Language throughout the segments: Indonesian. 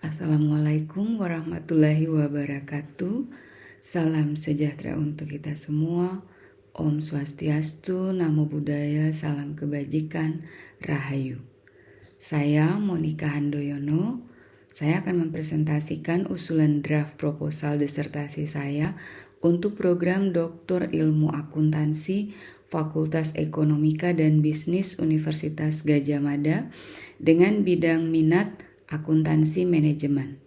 Assalamualaikum warahmatullahi wabarakatuh. Salam sejahtera untuk kita semua. Om Swastiastu, Namo Buddhaya, salam kebajikan, Rahayu. Saya Monika Handoyono. Saya akan mempresentasikan usulan draft proposal disertasi saya untuk program Doktor Ilmu Akuntansi Fakultas Ekonomika dan Bisnis Universitas Gadjah Mada dengan bidang minat akuntansi manajemen.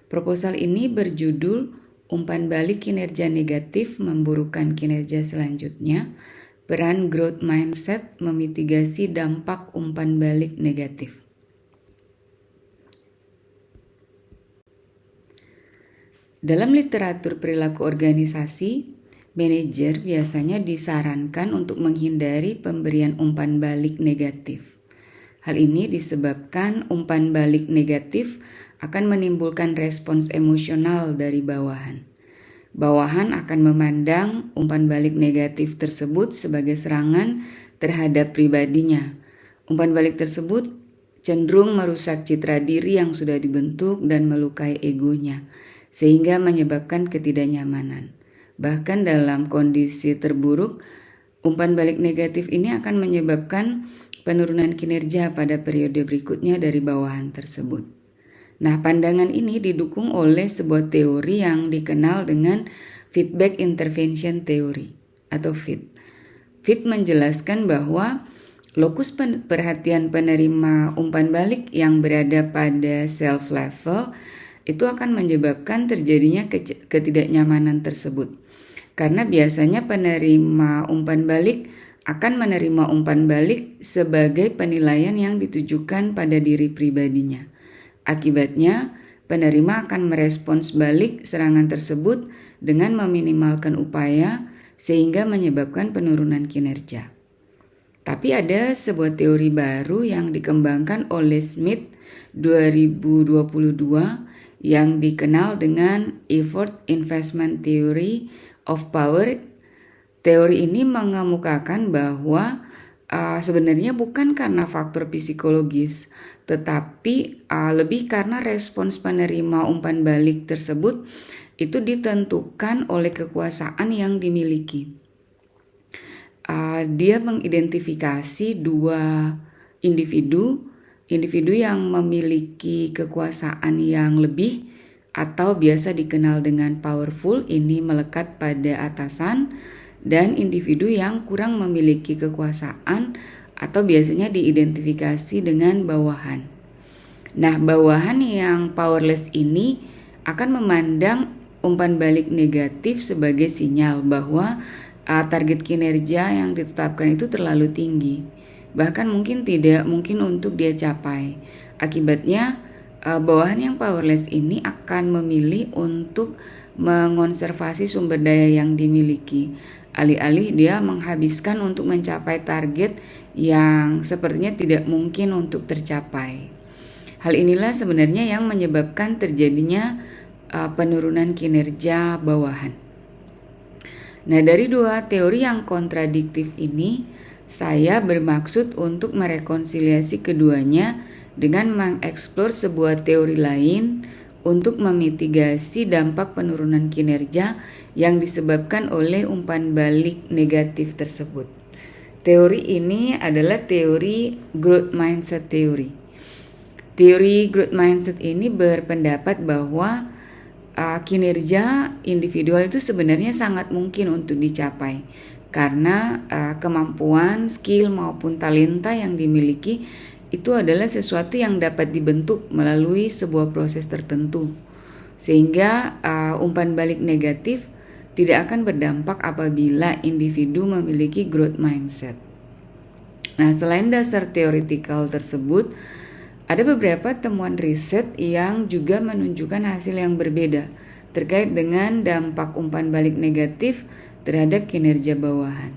Proposal ini berjudul Umpan balik kinerja negatif memburukkan kinerja selanjutnya, peran growth mindset memitigasi dampak umpan balik negatif. Dalam literatur perilaku organisasi, manajer biasanya disarankan untuk menghindari pemberian umpan balik negatif. Hal ini disebabkan umpan balik negatif akan menimbulkan respons emosional dari bawahan. Bawahan akan memandang umpan balik negatif tersebut sebagai serangan terhadap pribadinya. Umpan balik tersebut cenderung merusak citra diri yang sudah dibentuk dan melukai egonya, sehingga menyebabkan ketidaknyamanan. Bahkan dalam kondisi terburuk, umpan balik negatif ini akan menyebabkan penurunan kinerja pada periode berikutnya dari bawahan tersebut. Nah, pandangan ini didukung oleh sebuah teori yang dikenal dengan Feedback Intervention Theory atau FIT. FIT menjelaskan bahwa lokus perhatian penerima umpan balik yang berada pada self level itu akan menyebabkan terjadinya ketidaknyamanan tersebut. Karena biasanya penerima umpan balik akan menerima umpan balik sebagai penilaian yang ditujukan pada diri pribadinya. Akibatnya, penerima akan merespons balik serangan tersebut dengan meminimalkan upaya sehingga menyebabkan penurunan kinerja. Tapi ada sebuah teori baru yang dikembangkan oleh Smith 2022 yang dikenal dengan Effort Investment Theory of Power. Teori ini mengemukakan bahwa sebenarnya bukan karena faktor psikologis, tetapi lebih karena respons penerima umpan balik tersebut itu ditentukan oleh kekuasaan yang dimiliki. Dia mengidentifikasi dua individu yang memiliki kekuasaan yang lebih atau biasa dikenal dengan powerful, ini melekat pada atasan, dan individu yang kurang memiliki kekuasaan atau biasanya diidentifikasi dengan bawahan. Nah, bawahan yang powerless ini akan memandang umpan balik negatif sebagai sinyal bahwa target kinerja yang ditetapkan itu terlalu tinggi, bahkan mungkin tidak mungkin untuk dia capai. Akibatnya, bawahan yang powerless ini akan memilih untuk mengonservasi sumber daya yang dimiliki, alih-alih dia menghabiskan untuk mencapai target yang sepertinya tidak mungkin untuk tercapai. Hal inilah sebenarnya yang menyebabkan terjadinya penurunan kinerja bawahan. Nah, dari dua teori yang kontradiktif ini, saya bermaksud untuk merekonsiliasi keduanya dengan mengeksplor sebuah teori lain untuk memitigasi dampak penurunan kinerja yang disebabkan oleh umpan balik negatif tersebut. Teori ini adalah teori growth mindset theory. Teori growth mindset ini berpendapat bahwa kinerja individual itu sebenarnya sangat mungkin untuk dicapai karena kemampuan, skill maupun talenta yang dimiliki itu adalah sesuatu yang dapat dibentuk melalui sebuah proses tertentu, sehingga umpan balik negatif tidak akan berdampak apabila individu memiliki growth mindset. Nah, selain dasar teoretikal tersebut, ada beberapa temuan riset yang juga menunjukkan hasil yang berbeda terkait dengan dampak umpan balik negatif terhadap kinerja bawahan.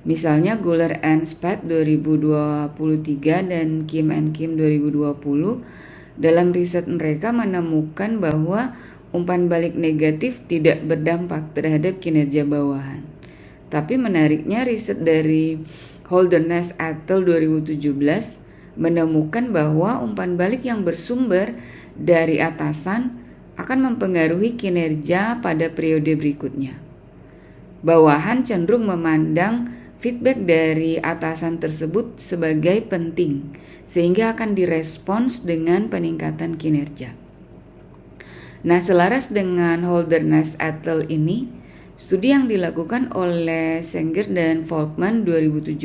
Misalnya Guller and Spath 2023 dan Kim and Kim 2020 dalam riset mereka menemukan bahwa umpan balik negatif tidak berdampak terhadap kinerja bawahan. Tapi menariknya riset dari Holderness et al. 2017 menemukan bahwa umpan balik yang bersumber dari atasan akan mempengaruhi kinerja pada periode berikutnya. Bawahan cenderung memandang feedback dari atasan tersebut sebagai penting, sehingga akan direspons dengan peningkatan kinerja. Nah, selaras dengan Holderness et al. Ini, studi yang dilakukan oleh Sanger dan Volkmann 2017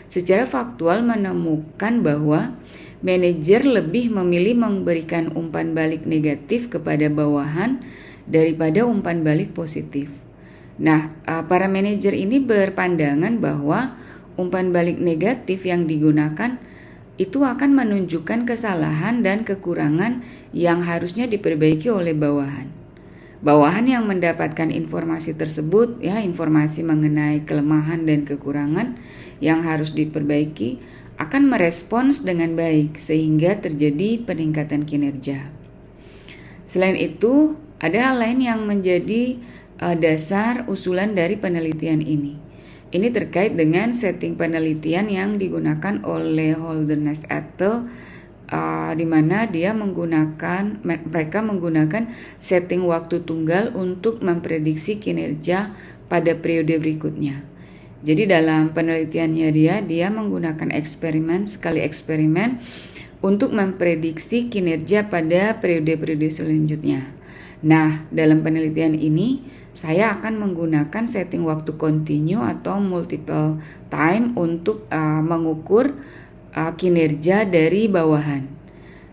secara faktual menemukan bahwa manajer lebih memilih memberikan umpan balik negatif kepada bawahan daripada umpan balik positif. Nah, para manajer ini berpandangan bahwa umpan balik negatif yang digunakan itu akan menunjukkan kesalahan dan kekurangan yang harusnya diperbaiki oleh bawahan. Bawahan yang mendapatkan informasi tersebut, informasi mengenai kelemahan dan kekurangan yang harus diperbaiki, akan merespons dengan baik sehingga terjadi peningkatan kinerja. Selain itu, ada hal lain yang menjadi dasar usulan dari penelitian ini. Ini terkait dengan setting penelitian yang digunakan oleh Holderness et al. Di mana mereka menggunakan setting waktu tunggal untuk memprediksi kinerja pada periode berikutnya. Jadi dalam penelitiannya dia menggunakan sekali eksperimen untuk memprediksi kinerja pada periode-periode selanjutnya. Nah, dalam penelitian ini saya akan menggunakan setting waktu continue atau multiple time untuk mengukur kinerja dari bawahan.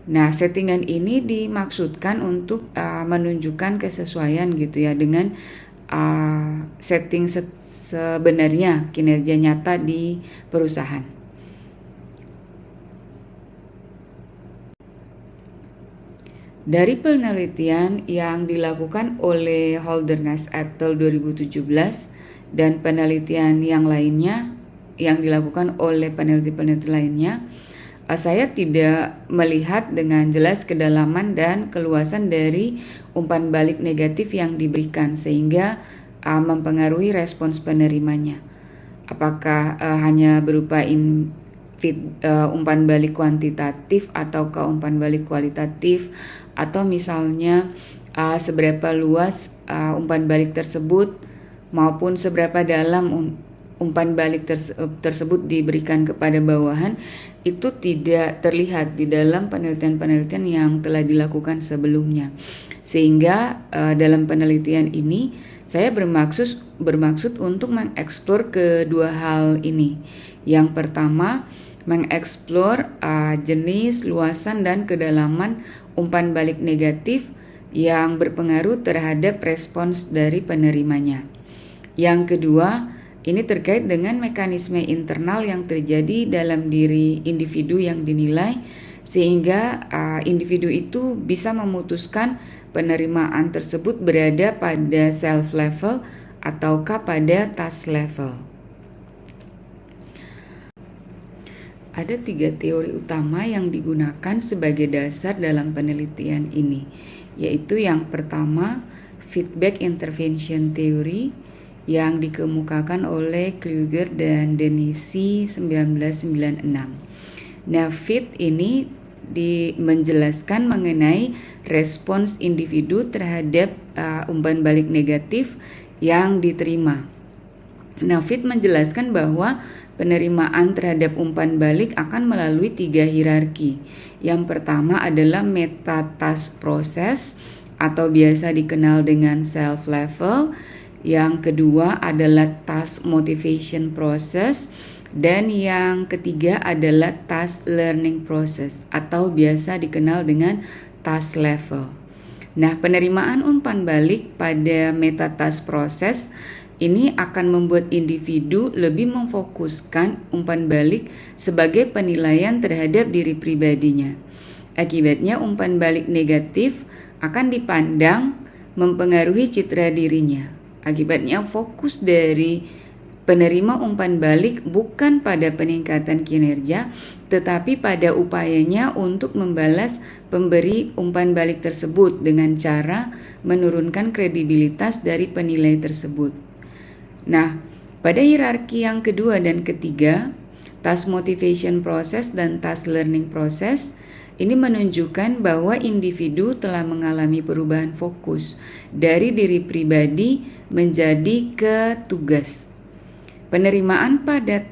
Nah, settingan ini dimaksudkan untuk menunjukkan kesesuaian gitu ya dengan setting sebenarnya kinerja nyata di perusahaan. Dari penelitian yang dilakukan oleh Holderness et al. 2017 dan penelitian yang lainnya yang dilakukan oleh peneliti-peneliti lainnya, saya tidak melihat dengan jelas kedalaman dan keluasan dari umpan balik negatif yang diberikan sehingga mempengaruhi respons penerimanya. Apakah hanya berupa umpan balik kuantitatif atau umpan balik kualitatif, atau misalnya seberapa luas umpan balik tersebut maupun seberapa dalam umpan balik tersebut diberikan kepada bawahan, itu tidak terlihat di dalam penelitian-penelitian yang telah dilakukan sebelumnya. Sehingga dalam penelitian ini saya bermaksud untuk mengeksplor kedua hal ini. Yang pertama, mengeksplor jenis, luasan, dan kedalaman umpan balik negatif yang berpengaruh terhadap respons dari penerimanya. Yang kedua, ini terkait dengan mekanisme internal yang terjadi dalam diri individu yang dinilai, sehingga individu itu bisa memutuskan penerimaan tersebut berada pada self level ataukah pada task level. Ada 3 teori utama yang digunakan sebagai dasar dalam penelitian ini, yaitu yang pertama, feedback intervention theory yang dikemukakan oleh Kluger dan Denisi 1996. Nah, FIT ini menjelaskan mengenai respons individu terhadap umpan balik negatif yang diterima. Nah, FIT menjelaskan bahwa penerimaan terhadap umpan balik akan melalui 3 hierarki. Yang pertama adalah meta task process atau biasa dikenal dengan self level. Yang kedua adalah task motivation process, dan yang ketiga adalah task learning process atau biasa dikenal dengan task level. Nah, penerimaan umpan balik pada meta task process ini akan membuat individu lebih memfokuskan umpan balik sebagai penilaian terhadap diri pribadinya. Akibatnya umpan balik negatif akan dipandang mempengaruhi citra dirinya. Akibatnya fokus dari penerima umpan balik bukan pada peningkatan kinerja, tetapi pada upayanya untuk membalas pemberi umpan balik tersebut dengan cara menurunkan kredibilitas dari penilai tersebut. Nah, pada hierarki yang kedua dan ketiga, task motivation process dan task learning process, Ini menunjukkan bahwa individu telah mengalami perubahan fokus dari diri pribadi menjadi ke tugas. Penerimaan pada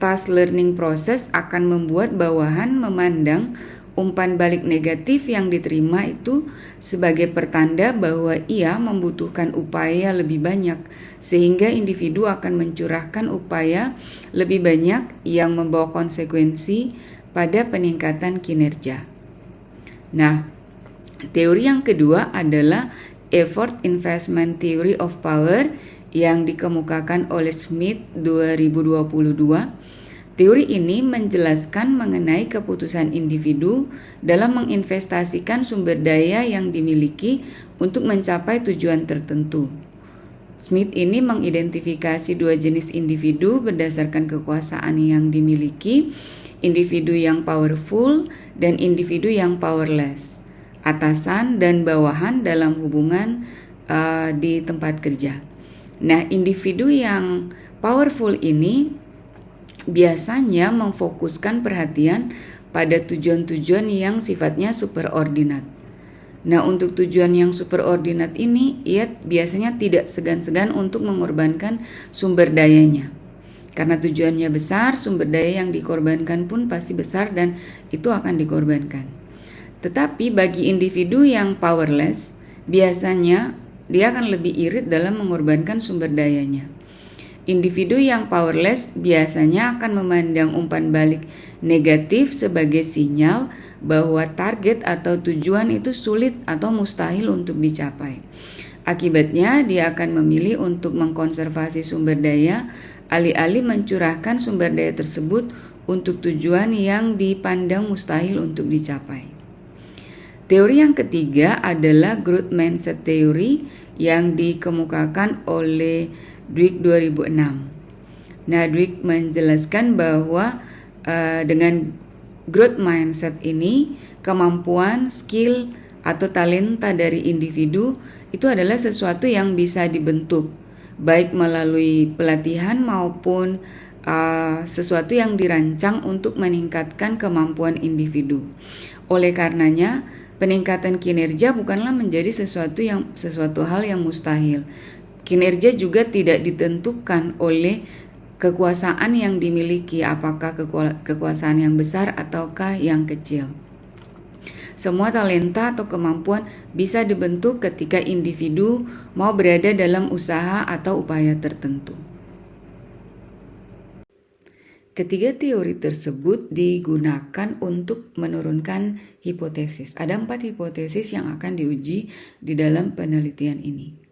task learning process akan membuat bawahan memandang umpan balik negatif yang diterima itu sebagai pertanda bahwa ia membutuhkan upaya lebih banyak, sehingga individu akan mencurahkan upaya lebih banyak yang membawa konsekuensi pada peningkatan kinerja. Nah, teori yang kedua adalah Effort Investment Theory of Power yang dikemukakan oleh Smith 2022. Teori ini menjelaskan mengenai keputusan individu dalam menginvestasikan sumber daya yang dimiliki untuk mencapai tujuan tertentu. Smith ini mengidentifikasi dua jenis individu berdasarkan kekuasaan yang dimiliki, individu yang powerful dan individu yang powerless, atasan dan bawahan dalam hubungan di tempat kerja. Nah, individu yang powerful ini biasanya memfokuskan perhatian pada tujuan-tujuan yang sifatnya superordinat. Nah, untuk tujuan yang superordinat ini, ia biasanya tidak segan-segan untuk mengorbankan sumber dayanya. Karena tujuannya besar, sumber daya yang dikorbankan pun pasti besar dan itu akan dikorbankan. Tetapi bagi individu yang powerless, biasanya dia akan lebih irit dalam mengorbankan sumber dayanya. Individu yang powerless biasanya akan memandang umpan balik negatif sebagai sinyal bahwa target atau tujuan itu sulit atau mustahil untuk dicapai. Akibatnya, dia akan memilih untuk mengkonservasi sumber daya alih-alih mencurahkan sumber daya tersebut untuk tujuan yang dipandang mustahil untuk dicapai. Teori yang ketiga adalah Growth Mindset Theory yang dikemukakan oleh Dweck 2006. Nah, Dweck menjelaskan bahwa dengan growth mindset ini, kemampuan, skill, atau talenta dari individu itu adalah sesuatu yang bisa dibentuk, baik melalui pelatihan maupun sesuatu yang dirancang untuk meningkatkan kemampuan individu. Oleh karenanya, peningkatan kinerja bukanlah menjadi sesuatu hal yang mustahil. Kinerja juga tidak ditentukan oleh kekuasaan yang dimiliki, apakah kekuasaan yang besar ataukah yang kecil. Semua talenta atau kemampuan bisa dibentuk ketika individu mau berada dalam usaha atau upaya tertentu. Ketiga teori tersebut digunakan untuk menurunkan hipotesis. Ada 4 hipotesis yang akan diuji di dalam penelitian ini.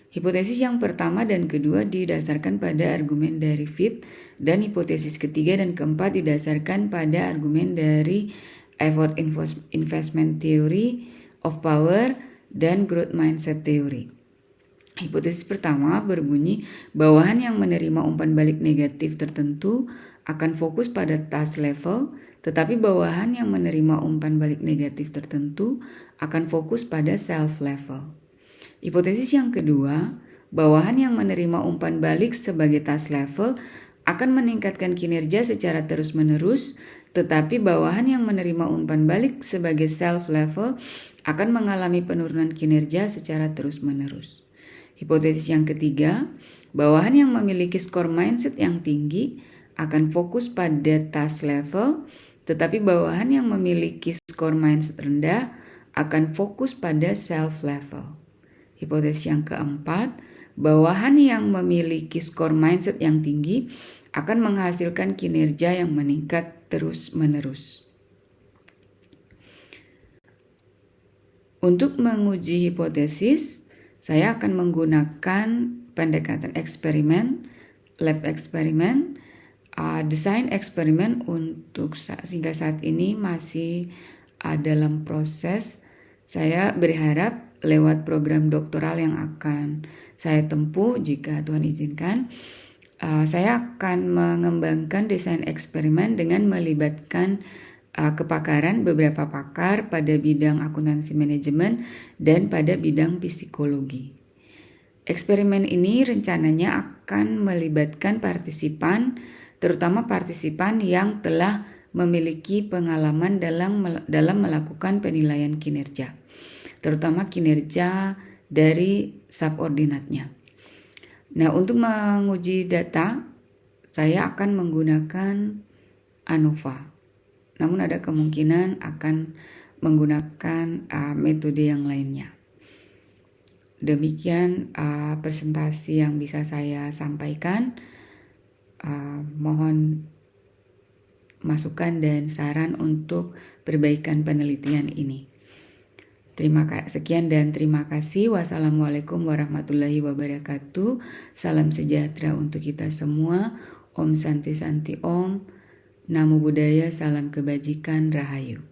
Hipotesis yang pertama dan kedua didasarkan pada argumen dari Fitt, dan hipotesis ketiga dan keempat didasarkan pada argumen dari Effort Investment Theory of Power dan Growth Mindset Theory. Hipotesis pertama berbunyi, bawahan yang menerima umpan balik negatif tertentu akan fokus pada task level, tetapi bawahan yang menerima umpan balik negatif tertentu akan fokus pada self level. Hipotesis yang kedua, bawahan yang menerima umpan balik sebagai task level akan meningkatkan kinerja secara terus-menerus, tetapi bawahan yang menerima umpan balik sebagai self level akan mengalami penurunan kinerja secara terus-menerus. Hipotesis yang ketiga, bawahan yang memiliki skor mindset yang tinggi akan fokus pada task level, tetapi bawahan yang memiliki skor mindset rendah akan fokus pada self level. Hipotesis yang keempat, bawahan yang memiliki skor mindset yang tinggi akan menghasilkan kinerja yang meningkat terus-menerus. Untuk menguji hipotesis, saya akan menggunakan pendekatan eksperimen, lab eksperimen, desain eksperimen untuk hingga saat ini masih dalam proses. Saya berharap lewat program doktoral yang akan saya tempuh, jika Tuhan izinkan, saya akan mengembangkan desain eksperimen dengan melibatkan kepakaran beberapa pakar pada bidang akuntansi manajemen dan pada bidang psikologi. Eksperimen ini rencananya akan melibatkan partisipan, terutama partisipan yang telah memiliki pengalaman dalam melakukan penilaian kinerja, terutama kinerja dari subordinatnya. Nah, untuk menguji data, saya akan menggunakan ANOVA. Namun ada kemungkinan akan menggunakan metode yang lainnya. Demikian presentasi yang bisa saya sampaikan. Mohon masukan dan saran untuk perbaikan penelitian ini. Sekian dan terima kasih. Wassalamualaikum warahmatullahi wabarakatuh. Salam sejahtera untuk kita semua. Om Santi Santi Om. Namo Buddhaya, salam kebajikan, Rahayu.